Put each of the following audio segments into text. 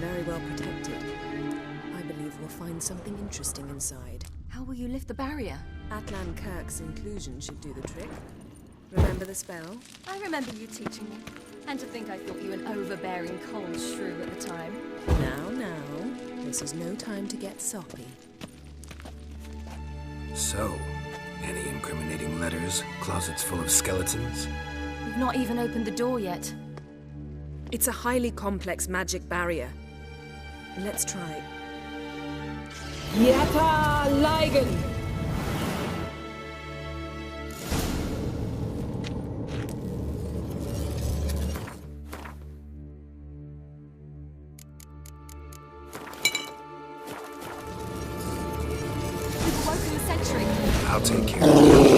very well protected. I believe we'll find something interesting inside. How will you lift the barrier? Atlan Kirk's inclusion should do the trick. Remember the spell? I remember you teaching me. And to think I thought you an overbearing cold shrew at the time. Now, this is no time to get soppy. So, any incriminating letters, closets full of skeletons? We've not even opened the door yet. It's a highly complex magic barrier. Let's try. Yata Ligen! We've woken the sentry. I'll take care of it.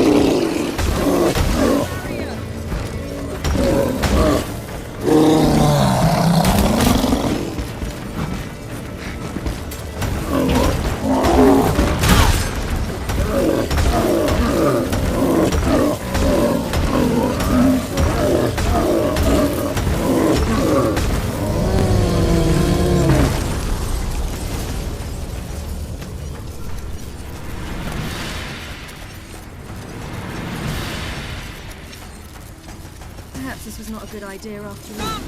Perhaps this was not a good idea after all.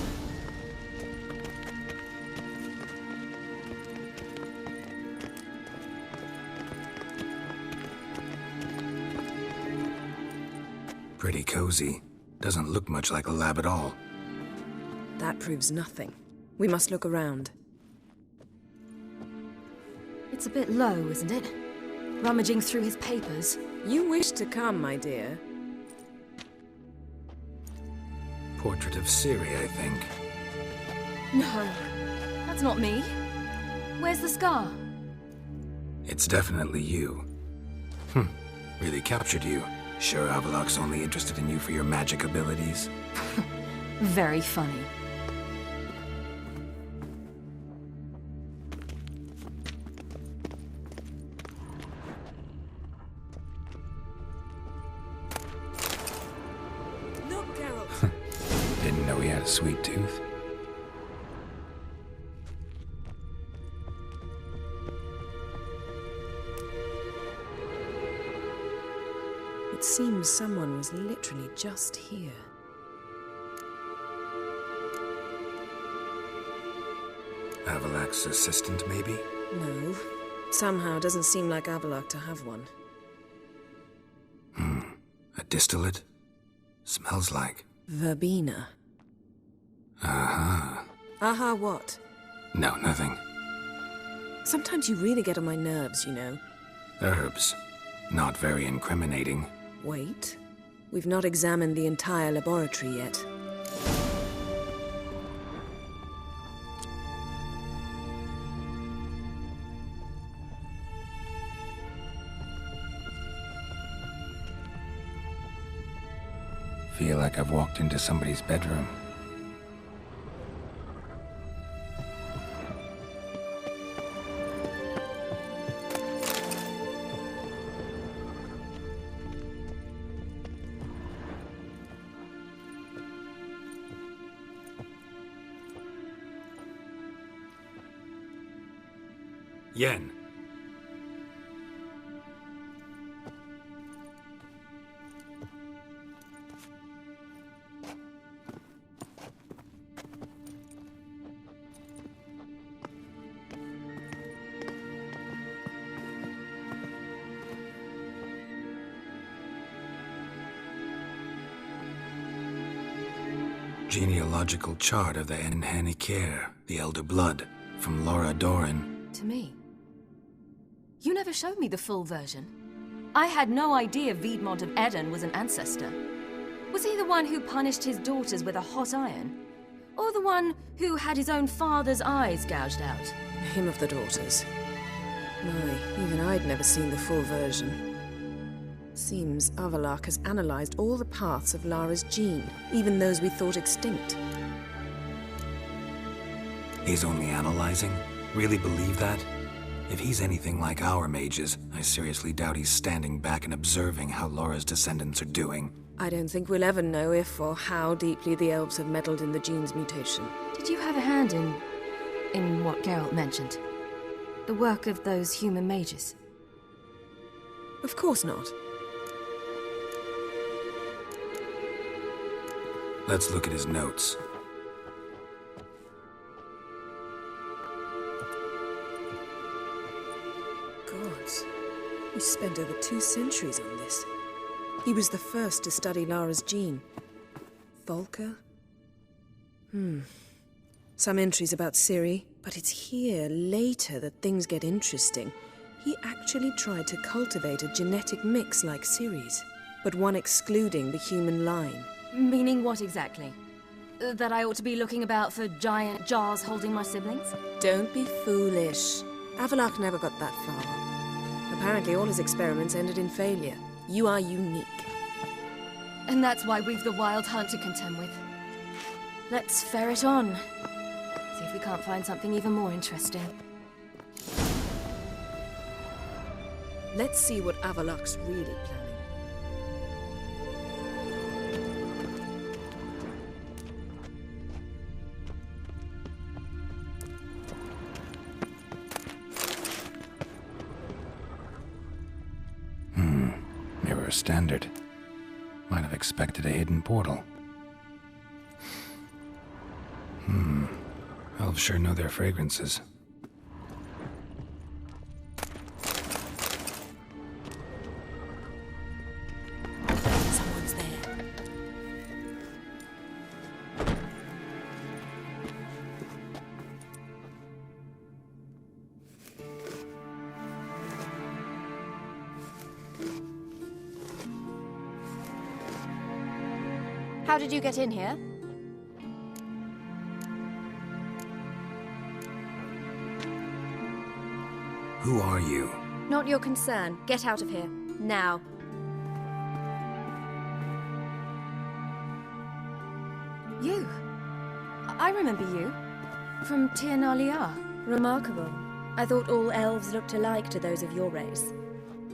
Pretty cozy. Doesn't look much like a lab at all. That proves nothing. We must look around. It's a bit low, isn't it? Rummaging through his papers. You wish to come, my dear. Portrait of Ciri, I think. No, that's not me. Where's the scar? It's definitely you. Really captured you. Sure Avallac'h's only interested in you for your magic abilities? Very funny. Look, Geralt! Didn't know he had a sweet tooth. It seems someone was literally just here. Avallac'h's assistant, maybe? No. Somehow doesn't seem like Avallac'h to have one. A distillate? Smells like... Verbena. Uh-huh. Aha, what? No, nothing. Sometimes you really get on my nerves, you know. Herbs. Not very incriminating. Wait. We've not examined the entire laboratory yet. Feel like I've walked into somebody's bedroom. Yen. Genealogical chart of the Enhaniker, the Elder Blood, from Laura Doran. To me. You never showed me the full version. I had no idea Viedmont of Eden was an ancestor. Was he the one who punished his daughters with a hot iron? Or the one who had his own father's eyes gouged out? Him of the daughters. My, even I'd never seen the full version. Seems Avallac'h has analyzed all the paths of Lara's gene, even those we thought extinct. He's only analyzing? Really believe that? If he's anything like our mages, I seriously doubt he's standing back and observing how Laura's descendants are doing. I don't think we'll ever know if or how deeply the elves have meddled in the gene's mutation. Did you have a hand in in what Geralt mentioned? The work of those human mages? Of course not. Let's look at his notes. Gods. He spent over 2 centuries on this. He was the first to study Lara's gene. Volker? Some entries about Ciri, but it's here, later, that things get interesting. He actually tried to cultivate a genetic mix like Ciri's, but one excluding the human line. Meaning what exactly? That I ought to be looking about for giant jars holding my siblings? Don't be foolish. Avallac'h never got that far. Apparently all his experiments ended in failure. You are unique. And that's why we've the Wild Hunt to contend with. Let's ferret on. See if we can't find something even more interesting. Let's see what Avallac'h's really planning. Mirror standard. Might have expected a hidden portal. Elves sure know their fragrances. Someone's there. How did you get in here? Who are you? Not your concern. Get out of here. Now. You. I remember you. From Tir na Liar. Remarkable. I thought all elves looked alike to those of your race.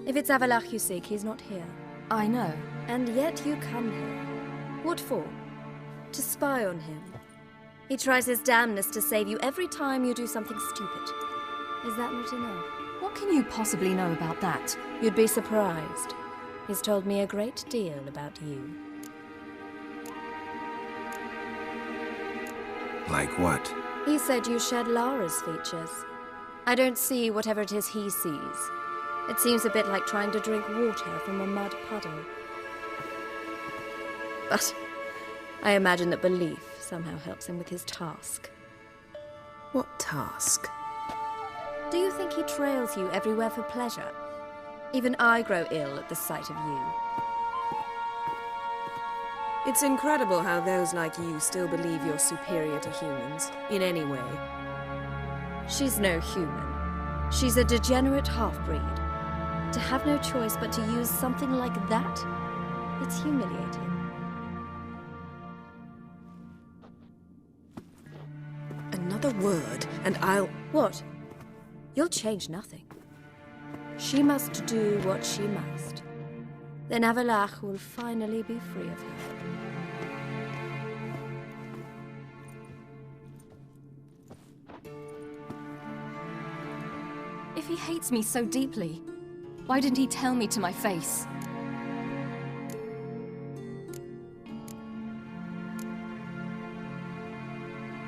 If it's Avallac'h you seek, he's not here. I know. And yet you come here. What for? To spy on him. He tries his damnedest to save you every time you do something stupid. Is that not enough? What can you possibly know about that? You'd be surprised. He's told me a great deal about you. Like what? He said you shared Lara's features. I don't see whatever it is he sees. It seems a bit like trying to drink water from a mud puddle. But I imagine that belief somehow helps him with his task. What task? Do you think he trails you everywhere for pleasure? Even I grow ill at the sight of you. It's incredible how those like you still believe you're superior to humans, in any way. She's no human. She's a degenerate half-breed. To have no choice but to use something like that, it's humiliating. Another word, and I'll... What? You'll change nothing. She must do what she must. Then Avallac'h will finally be free of her. If he hates me so deeply, why didn't he tell me to my face?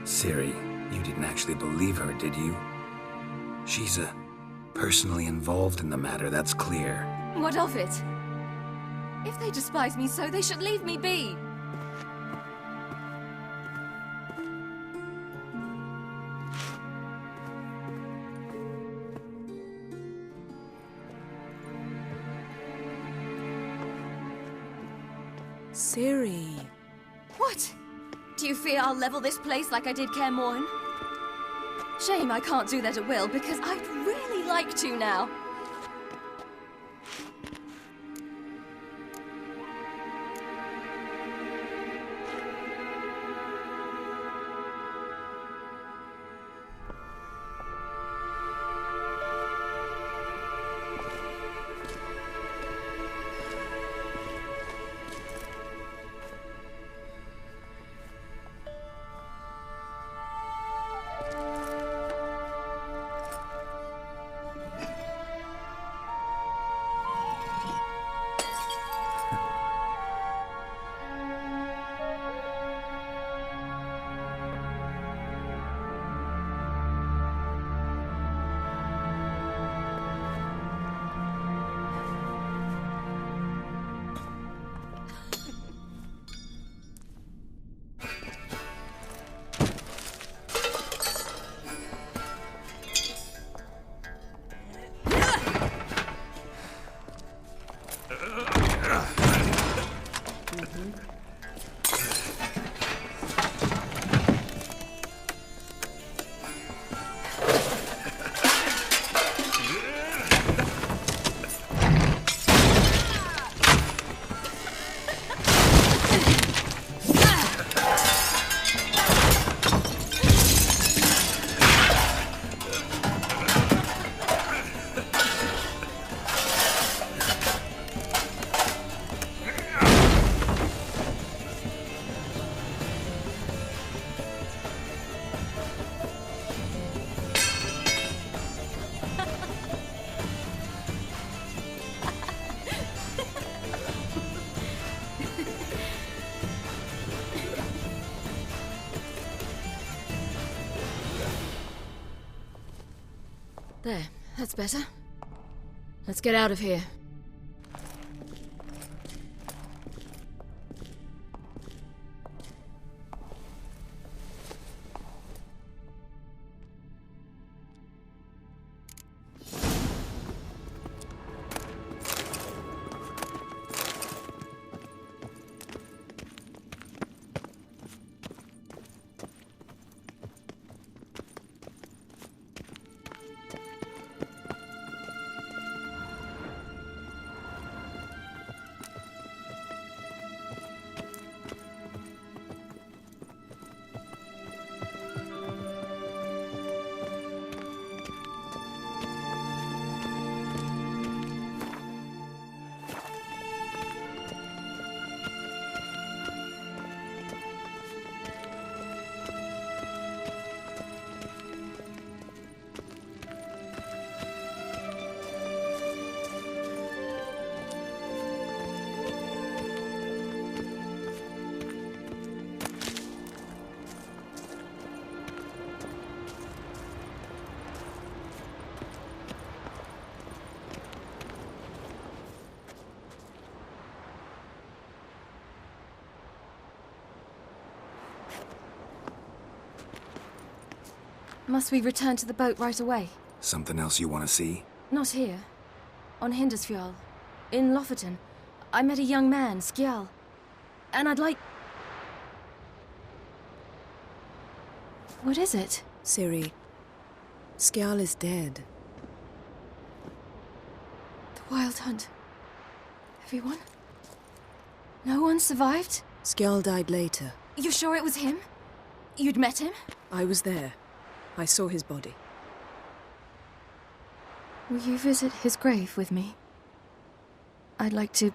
Ciri, you didn't actually believe her, did you? She's personally involved in the matter, that's clear. What of it? If they despise me so, they should leave me be. Ciri. What? Do you fear I'll level this place like I did Kaer Morhen? Shame I can't do that at will, because I'd really like to now. There, that's better. Let's get out of here. Must we return to the boat right away? Something else you want to see? Not here. On Hindersfjall. In Lofoten. I met a young man, Skjal. And I'd like... What is it? Ciri, Skjal is dead. The Wild Hunt. Everyone? No one survived? Skjal died later. You sure it was him? You'd met him? I was there. I saw his body. Will you visit his grave with me? I'd like to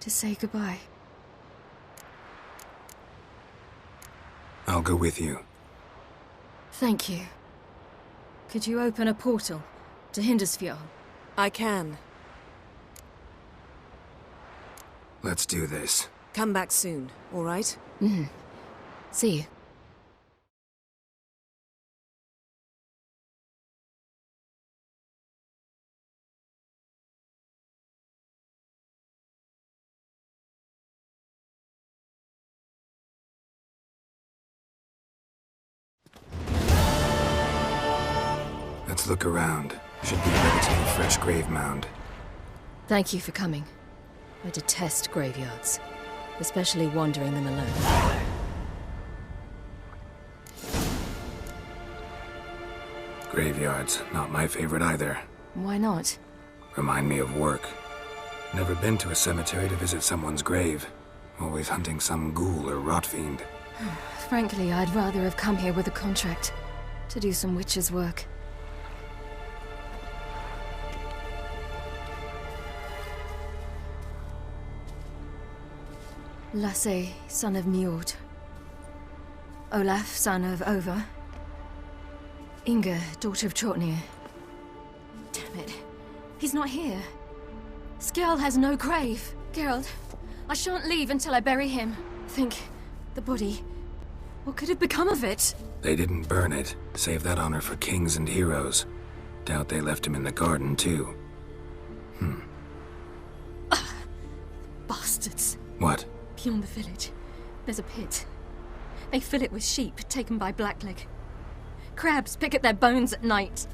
say goodbye. I'll go with you. Thank you. Could you open a portal to Hindersfjall? I can. Let's do this. Come back soon, all right? See you. Let's look around. Should be a relatively fresh grave mound. Thank you for coming. I detest graveyards, especially wandering them alone. Graveyards, not my favorite either. Why not? Remind me of work. Never been to a cemetery to visit someone's grave. Always hunting some ghoul or rot fiend. Frankly, I'd rather have come here with a contract to do some witch's work. Lasse, son of Njord. Olaf, son of Over. Inga, daughter of Trotnir. Damn it. He's not here. Skjal has no grave. Geralt, I shan't leave until I bury him. Think, the body. What could have become of it? They didn't burn it. Save that honor for kings and heroes. Doubt they left him in the garden, too. Bastards. What? Beyond the village, there's a pit. They fill it with sheep taken by Blackleg. Crabs pick at their bones at night.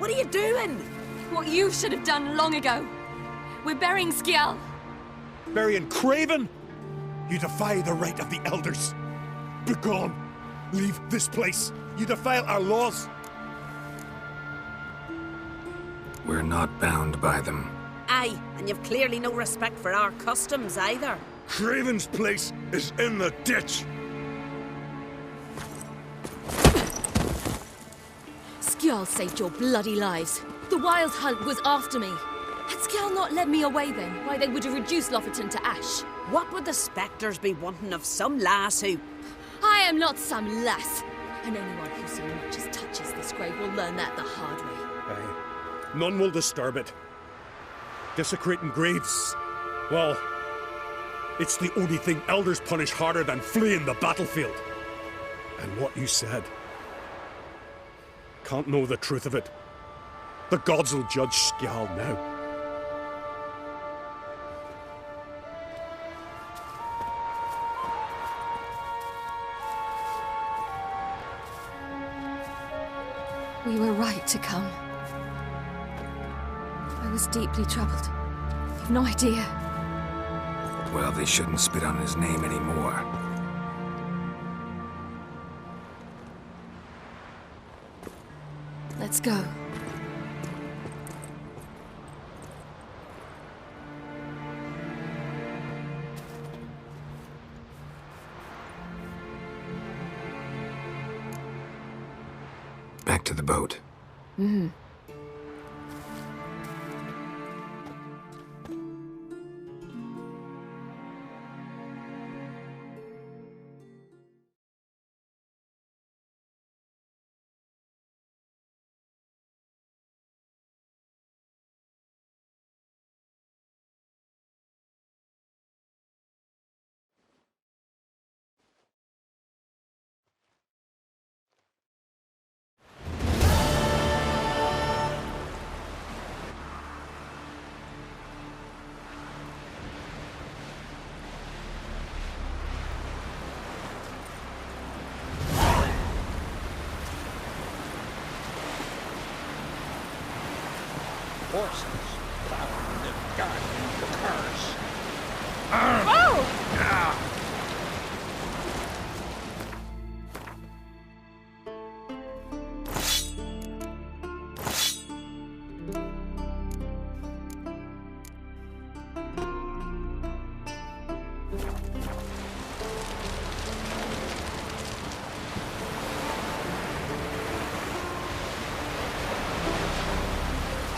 What are you doing? What you should have done long ago. We're burying Skjall. Burying Craven? You defy the right of the elders. Begone. Leave this place. You defile our laws. We're not bound by them. Aye, and you've clearly no respect for our customs either. Craven's place is in the ditch. Skjall saved your bloody lives. The Wild Hunt was after me. Had Skjall not led me away then, why they would have reduced Lofoten to ash. What would the spectres be wanting of some lass who... I am not some lass. And anyone who so much as touches this grave will learn that the hard way. Aye. None will disturb it. Desecrating graves, well, it's the only thing elders punish harder than fleeing the battlefield. And what you said. Can't know the truth of it. The gods will judge Skjall now. We were right to come. I was deeply troubled. You've no idea. Well, they shouldn't spit on his name anymore. Let's go. Back to the boat. Mm-hmm. Horses found the garden of the curse.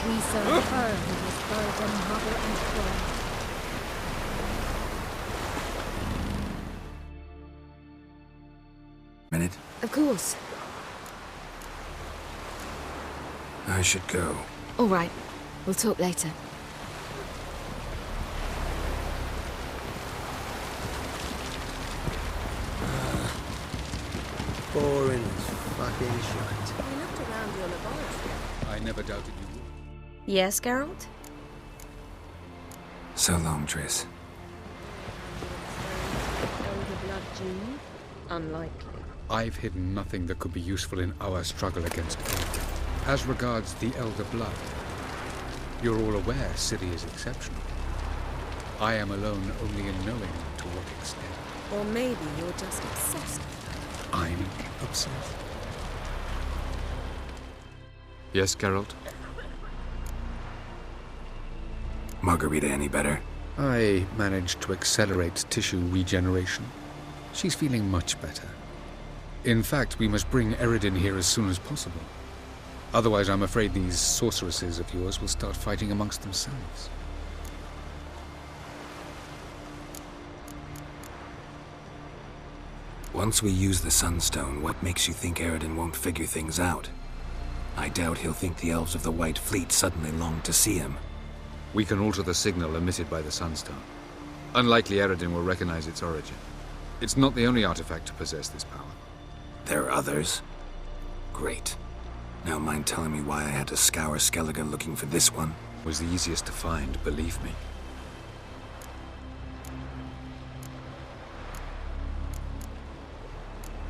We serve her who was burden, mother, and throne. Minute? Of course. I should go. All right. We'll talk later. Boring as fucking shite. We looked around your laboratory. I never doubted you would. Yes, Geralt? So long, Triss. Elder Blood Gene? Unlikely. I've hidden nothing that could be useful in our struggle against evil. As regards the Elder Blood, you're all aware Ciri is exceptional. I am alone only in knowing to what extent. Or maybe you're just obsessed. I'm obsessed. Yes, Geralt? Margarita any better? I managed to accelerate tissue regeneration. She's feeling much better. In fact, we must bring Eredin here as soon as possible. Otherwise, I'm afraid these sorceresses of yours will start fighting amongst themselves. Once we use the Sunstone, what makes you think Eredin won't figure things out? I doubt he'll think the elves of the White Fleet suddenly long to see him. We can alter the signal emitted by the Sunstone. Unlikely Eredin will recognize its origin. It's not the only artifact to possess this power. There are others? Great. Now mind telling me why I had to scour Skellige looking for this one? It was the easiest to find, believe me.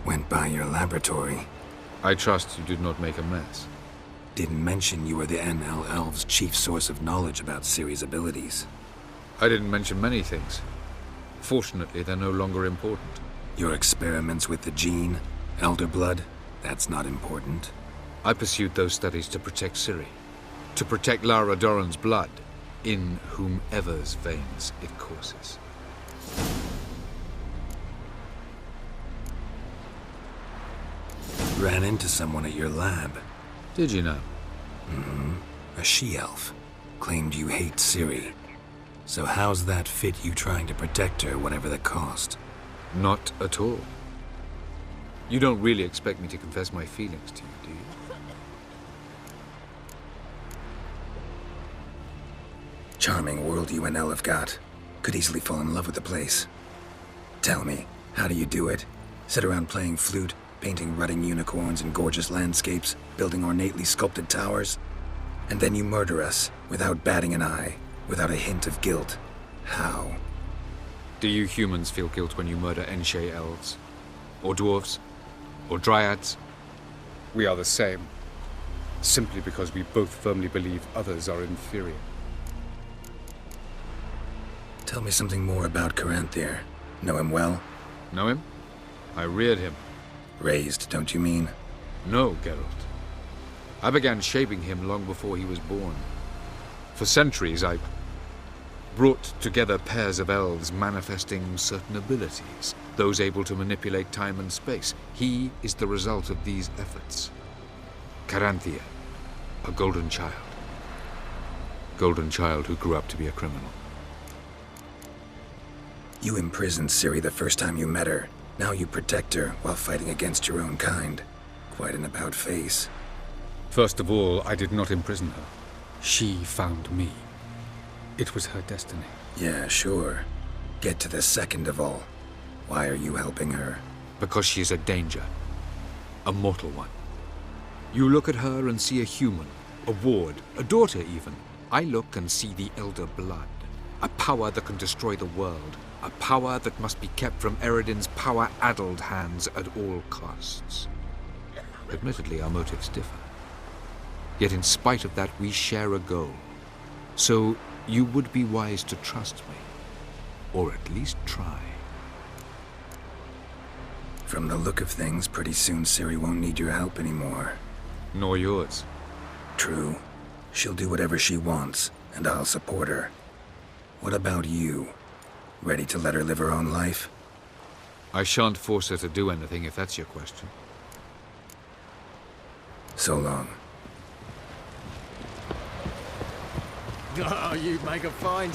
Went by your laboratory. I trust you did not make a mess. Didn't mention you were the NL Elves' chief source of knowledge about Ciri's abilities. I didn't mention many things. Fortunately, they're no longer important. Your experiments with the gene, Elder Blood, that's not important. I pursued those studies to protect Ciri. To protect Lara Dorren's blood, in whomever's veins it courses. Ran into someone at your lab. Did you know? A she-elf. Claimed you hate Ciri. So how's that fit you trying to protect her, whatever the cost? Not at all. You don't really expect me to confess my feelings to you, do you? Charming world you and El have got. Could easily fall in love with the place. Tell me, how do you do it? Sit around playing flute, painting rutting unicorns and gorgeous landscapes, building ornately sculpted towers? And then you murder us, without batting an eye, without a hint of guilt. How? Do you humans feel guilt when you murder Enshe elves? Or dwarves? Or dryads? We are the same. Simply because we both firmly believe others are inferior. Tell me something more about Caranthir. Know him well? Know him? I reared him. Raised, don't you mean? No, Geralt. I began shaping him long before he was born. For centuries, I brought together pairs of elves manifesting certain abilities, those able to manipulate time and space. He is the result of these efforts. Caranthir, a golden child. Golden child who grew up to be a criminal. You imprisoned Ciri the first time you met her. Now you protect her while fighting against your own kind. Quite an about-face. First of all, I did not imprison her. She found me. It was her destiny. Yeah, sure. Get to the second of all. Why are you helping her? Because she is a danger. A mortal one. You look at her and see a human, a ward, a daughter even. I look and see the Elder Blood. A power that can destroy the world. A power that must be kept from Eredin's power-addled hands at all costs. Admittedly, our motives differ. Yet in spite of that, we share a goal. So you would be wise to trust me. Or at least try. From the look of things, pretty soon Ciri won't need your help anymore. Nor yours. True. She'll do whatever she wants, and I'll support her. What about you? Ready to let her live her own life? I shan't force her to do anything, if that's your question. So long. Oh, you make a fine...